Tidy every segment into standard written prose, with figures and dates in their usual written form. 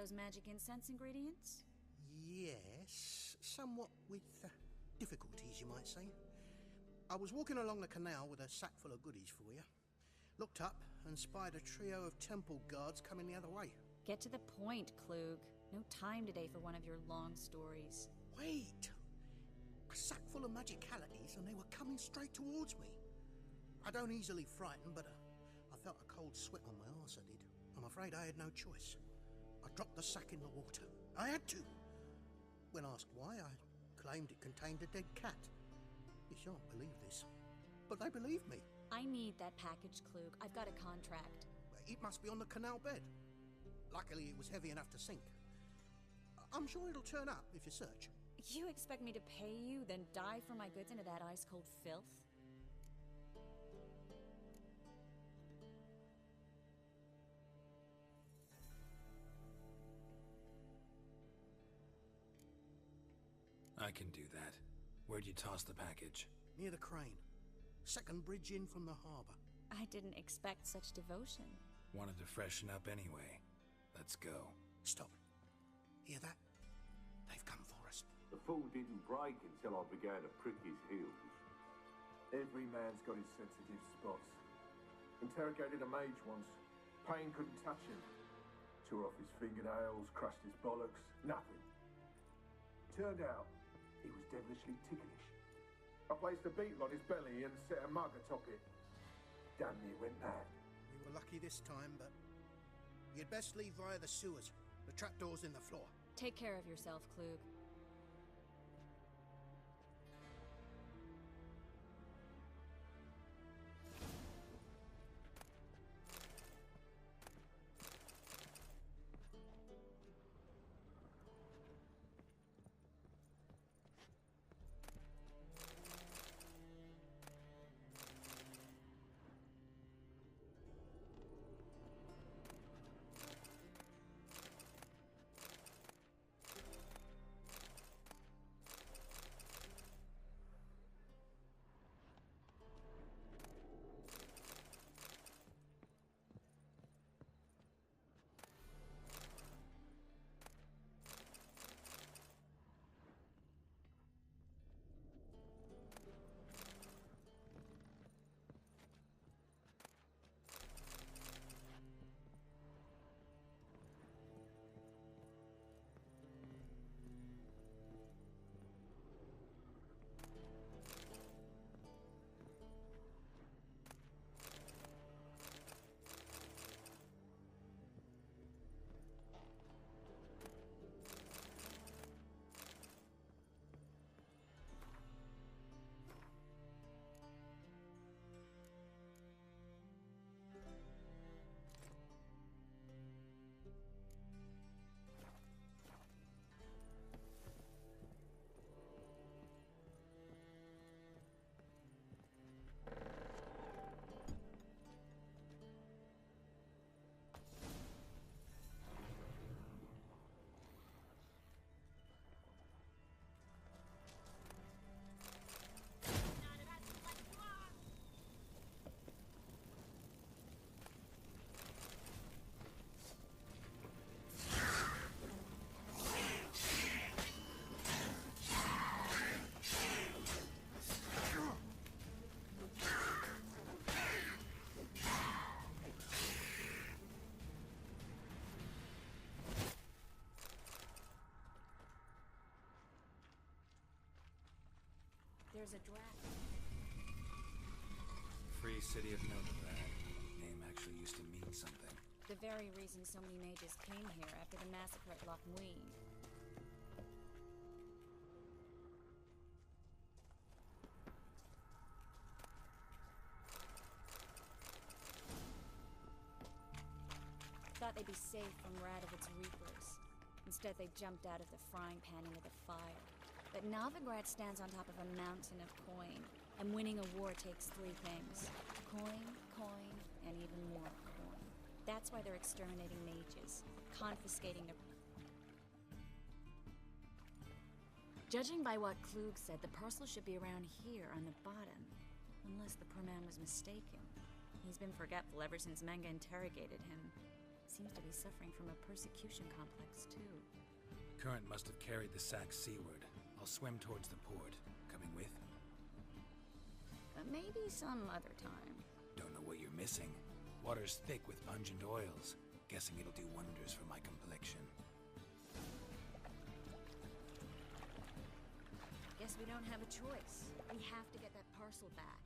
those magic incense ingredients? Yes, somewhat with difficulties, you might say. I was walking along the canal with a sack full of goodies for you. Looked up and spied a trio of temple guards coming the other way. Get to the point, Klug. No time today for one of your long stories. Wait! A sack full of magicalities and they were coming straight towards me. I don't easily frighten, but I felt a cold sweat on my arse, I did. I'm afraid I had no choice. I dropped the sack in the water. I had to. When asked why, I claimed it contained a dead cat. You shan't believe this, but they believed me. I need that package, Klug. I've got a contract. It must be on the canal bed. Luckily, it was heavy enough to sink. I'm sure it'll turn up if you search. You expect me to pay you, then dive for my goods into that ice-cold filth? I can do that. Where'd you toss the package? Near the crane. Second bridge in from the harbour. I didn't expect such devotion. Wanted to freshen up anyway. Let's go. Stop. Hear that? They've come for us. The fool didn't break until I began to prick his heels. Every man's got his sensitive spots. Interrogated a mage once. Pain couldn't touch him. Tore off his fingernails, crushed his bollocks, nothing. Turned out, he was devilishly ticklish. I placed a beetle on his belly and set a mug atop it. Damn near went mad. You were lucky this time, but you'd best leave via the sewers. The trapdoor's in the floor. Take care of yourself, Klug. There's a draft. Free City of Novigrad. Name actually used to mean something. The very reason so many mages came here after the massacre at Loch Muin. Thought they'd be safe from Radovic's reapers. Instead, they jumped out of the frying pan into the fire. But Novigrad stands on top of a mountain of coin, and winning a war takes three things. Coin, coin, and even more coin. That's why they're exterminating mages, confiscating their... Judging by what Klug said, the parcel should be around here on the bottom. Unless the poor man was mistaken. He's been forgetful ever since Menga interrogated him. Seems to be suffering from a persecution complex, too. Current must have carried the sack seaward. I'll swim towards the port. Coming with? Maybe some other time. Don't know what you're missing. Water's thick with pungent oils. Guessing it'll do wonders for my complexion. Guess we don't have a choice. We have to get that parcel back.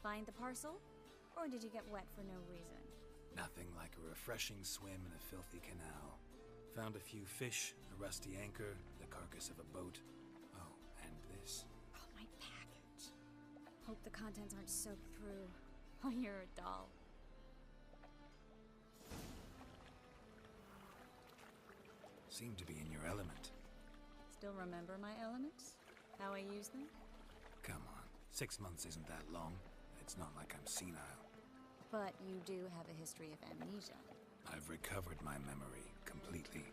Find the parcel? Or did you get wet for no reason? Nothing like a refreshing swim in a filthy canal. Found a few fish, a rusty anchor, the carcass of a boat. Oh, and this. Oh, my package. Hope the contents aren't soaked through. Oh, you're a doll. Seem to be in your element. Still remember my elements? How I use them? Come on, 6 months isn't that long. It's not like I'm senile. But you do have a history of amnesia. I've recovered my memory completely.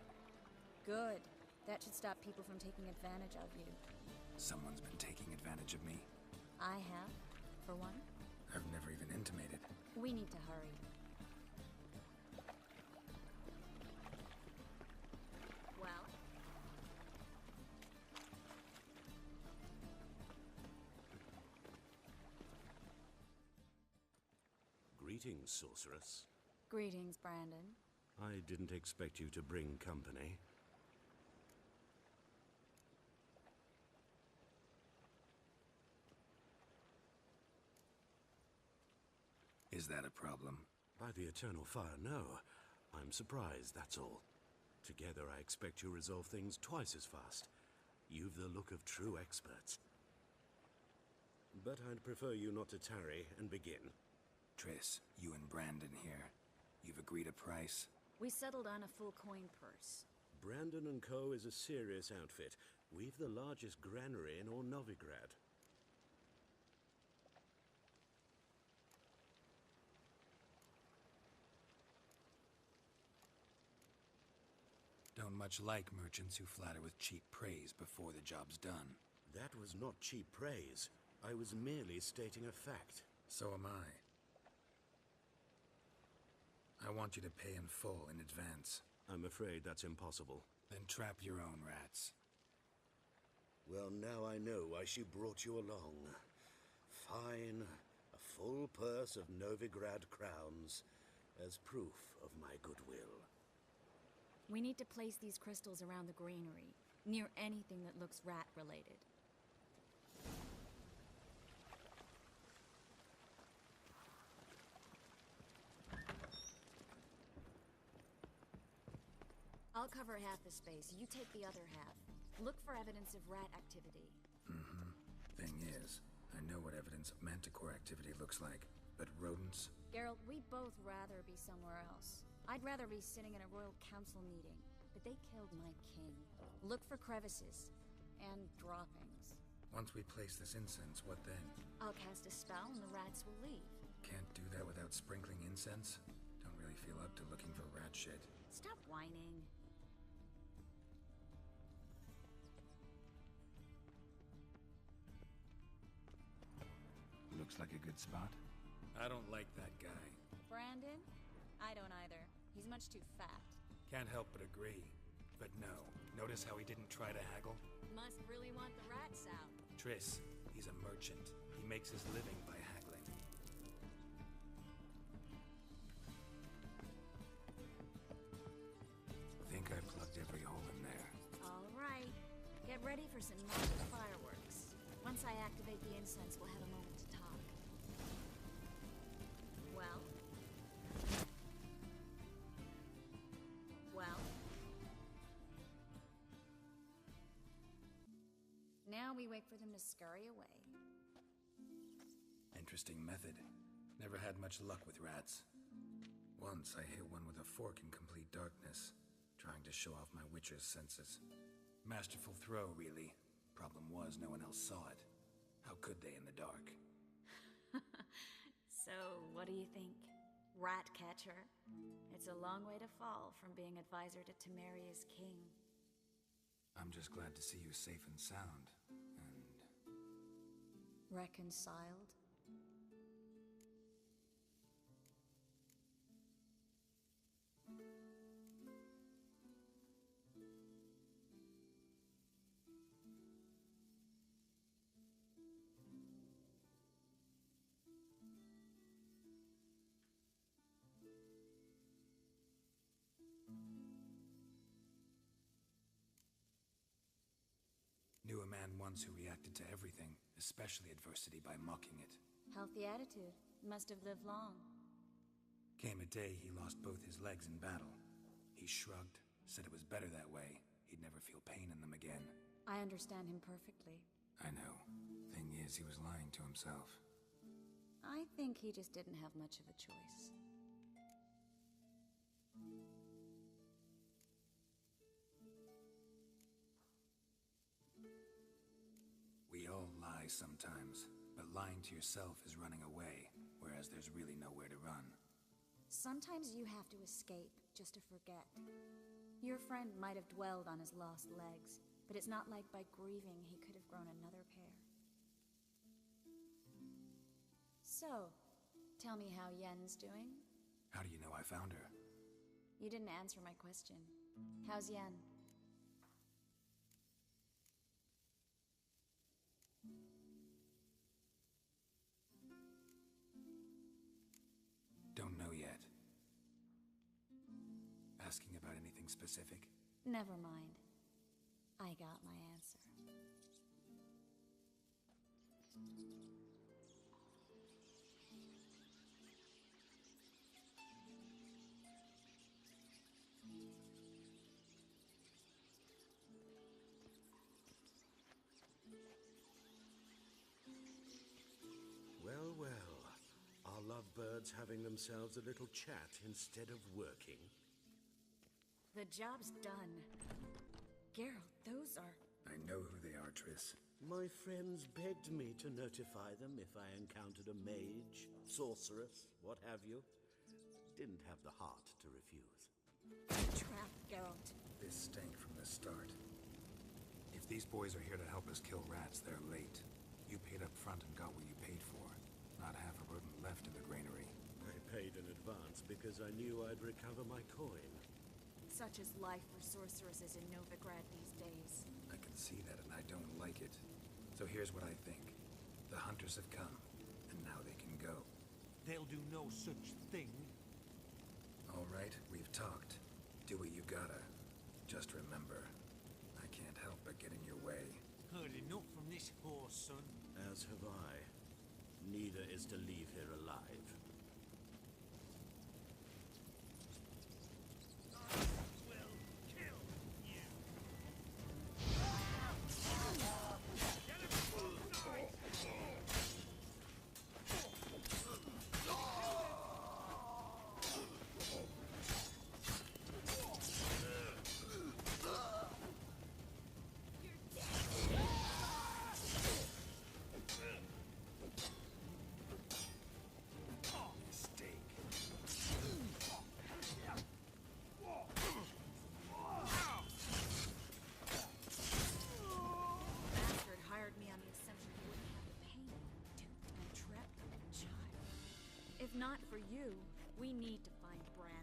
Good. That should stop people from taking advantage of you. Someone's been taking advantage of me. I have, for one. I've never even intimated. We need to hurry. Well? Greetings, sorceress. Greetings, Brandon. I didn't expect you to bring company. Is that a problem? By the eternal fire, no. I'm surprised, that's all. Together, I expect you resolve things twice as fast. You've the look of true experts. But I'd prefer you not to tarry and begin. Triss, you and Brandon here. You've agreed a price? We settled on a full coin purse. Brandon & Co. is a serious outfit. We've the largest granary in all Novigrad. Don't much like merchants who flatter with cheap praise before the job's done. That was not cheap praise. I was merely stating a fact. So am I. I want you to pay in full in advance. I'm afraid that's impossible. Then trap your own rats. Well, now I know why she brought you along. Fine. A full purse of Novigrad crowns as proof of my goodwill. We need to place these crystals around the granary, near anything that looks rat-related. I'll cover half the space, you take the other half. Look for evidence of rat activity. Thing is, I know what evidence of manticore activity looks like, but rodents? Geralt, we'd both rather be somewhere else. I'd rather be sitting in a royal council meeting, but they killed my king. Look for crevices and droppings. Once we place this incense, what then? I'll cast a spell and the rats will leave. Can't do that without sprinkling incense? Don't really feel up to looking for rat shit. Stop whining. Looks like a good spot. I don't like that guy. Brandon? I don't either. He's much too fat. Can't help but agree. But no, notice how he didn't try to haggle? Must really want the rats out. Triss, he's a merchant. He makes his living by haggling. Think I plugged every hole in there. All right. Get ready for some magic fireworks. Once I activate the incense, we'll have a moment to talk. Well? Well? Now we wait for them to scurry away. Interesting method. Never had much luck with rats. Once I hit one with a fork in complete darkness, trying to show off my witcher's senses. Masterful throw, really. Problem was, no one else saw it. How could they in the dark? So, what do you think? Rat catcher? It's a long way to fall from being advisor to Temeria's king. I'm just glad to see you safe and sound, and... Reconciled? Knew a man once who reacted to everything, especially adversity, by mocking it. Healthy attitude. Must have lived long. Came a day he lost both his legs in battle. He shrugged, said it was better that way. He'd never feel pain in them again. I understand him perfectly. I know. Thing is, he was lying to himself. I think he just didn't have much of a choice. We all lie sometimes, but lying to yourself is running away, whereas there's really nowhere to run. Sometimes you have to escape just to forget. Your friend might have dwelled on his lost legs, but it's not like by grieving he could have grown another pair. So, tell me how Yen's doing? How do you know I found her? You didn't answer my question. How's Yen? Don't know yet. Asking about anything specific? Never mind. I got my answer. Well, well. Are lovebirds having themselves a little chat instead of working? The job's done. Geralt, those are... I know who they are, Triss. My friends begged me to notify them if I encountered a mage, sorceress, what have you. Didn't have the heart to refuse. Trap, Geralt. This stank from the start. If these boys are here to help us kill rats, they're late. You paid up front and got what you paid for. Not half a rodent left in the granary. I paid in advance because I knew I'd recover my coin. Such is life for sorceresses in Novigrad these days. I can see that and I don't like it. So here's what I think. The hunters have come, and now they can go. They'll do no such thing. All right, we've talked. Do what you gotta. Just remember, I can't help but get in your way. Heard enough from this horse, son. As have I. Neither is to leave here alive. If not for you, we need to find Brandon.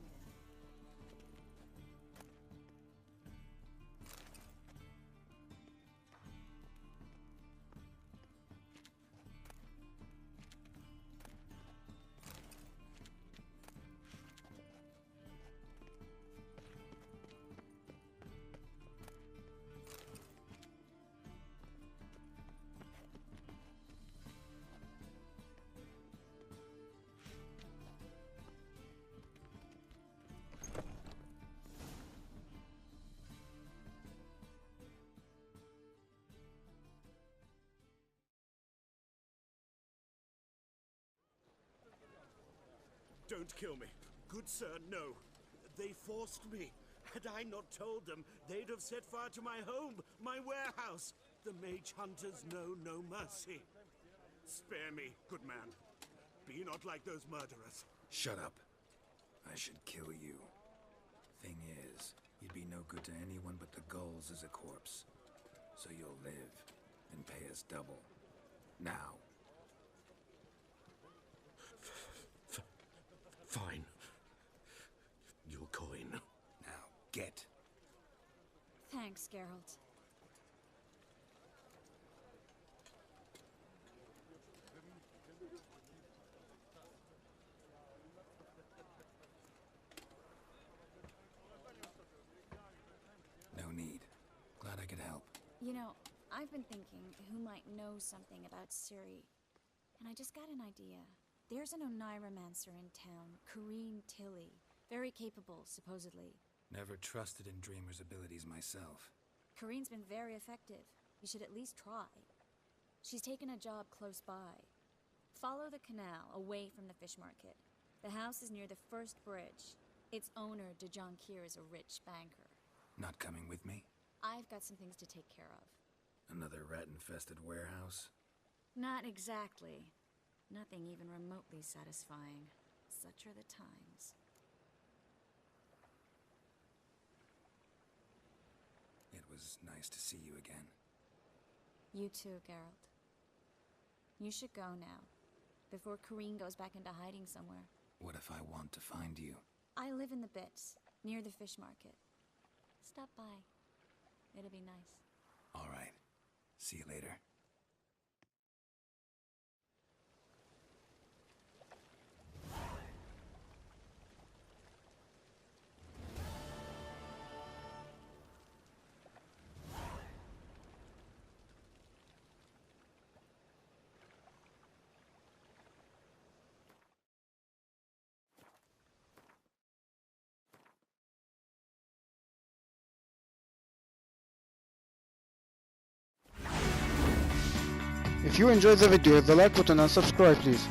Don't kill me. Good sir, no. They forced me. Had I not told them, they'd have set fire to my home, my warehouse. The mage hunters know no mercy. Spare me, good man. Be not like those murderers. Shut up. I should kill you. Thing is, you'd be no good to anyone but the gulls as a corpse. So you'll live and pay us double. Now. Fine. Your coin. Now, get. Thanks, Geralt. No need. Glad I could help. You know, I've been thinking who might know something about Ciri. And I just got an idea. There's an Oneiromancer in town, Corrine Tilly. Very capable, supposedly. Never trusted in Dreamer's abilities myself. Corrine's been very effective. You should at least try. She's taken a job close by. Follow the canal, away from the fish market. The house is near the first bridge. Its owner, Dejon Kier, is a rich banker. Not coming with me? I've got some things to take care of. Another rat-infested warehouse? Not exactly. Nothing even remotely satisfying. Such are the times. It was nice to see you again. You too, Geralt. You should go now, before Corrine goes back into hiding somewhere. What if I want to find you? I live in the Bits, near the fish market. Stop by. It'll be nice. All right. See you later. If you enjoyed the video, the like button and subscribe please.